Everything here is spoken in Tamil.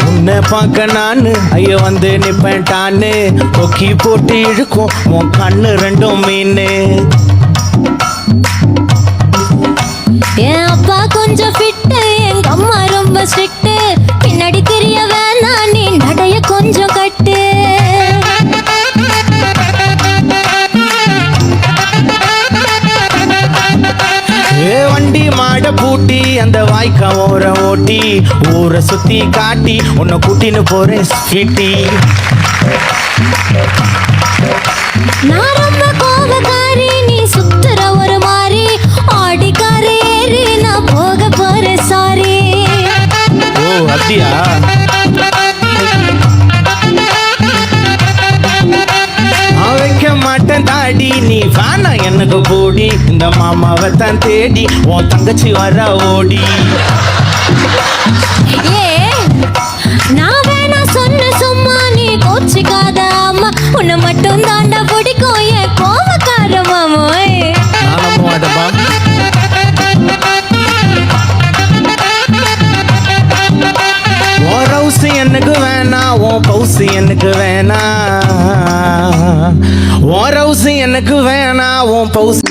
உன்னை பார்க்க நானு ஐயோ வந்து நிப்பேன்டான்னு கொக்கி போட்டு இழுக்கும் உன் கண்ணு ரெண்டும் மீனு. என் அப்பா கொஞ்சம் ஃபிட்டு, எங்க அம்மா ரொம்ப ஸ்ட்ரிக்ட். பின்னாடி தெரிய வேணாம், நீ நடைய கொஞ்சம் கட்டு. வண்டி மாட பூட்டி அந்த வாய்க்கா ஓர ஓட்டி ஊரை சுத்தி காட்டி உன்னை கூட்டின்னு போறேன் ஸ்வீட்டி. நான் ரொம்ப கோபக்காரி, நீ சுத்துற ஒரு மாதிரி. ஆடிக்காரி ஏறி நான் போக போறேன் சாரி. ஓ அப்படியா? வைக்க மாட்டேன் தாடி, நீ வேணா எனக்கு போடி. இந்த மாமாவை தான் தேடி உன் தங்கச்சி வர ஓடி. ஏ நான் வேணா சொன்ன சும்மா, நீ கோச்சிக்காத அம்மா. உன்னை மட்டும் தாண்டா பிடிக்கும் என் கோபக்கார மாமோய். உன் ரவுசு எனக்கு வேணா, உன் பவுசு எனக்கு வேணா. உன் ரவுசு எனக்கு வேணா, உன் பவுசு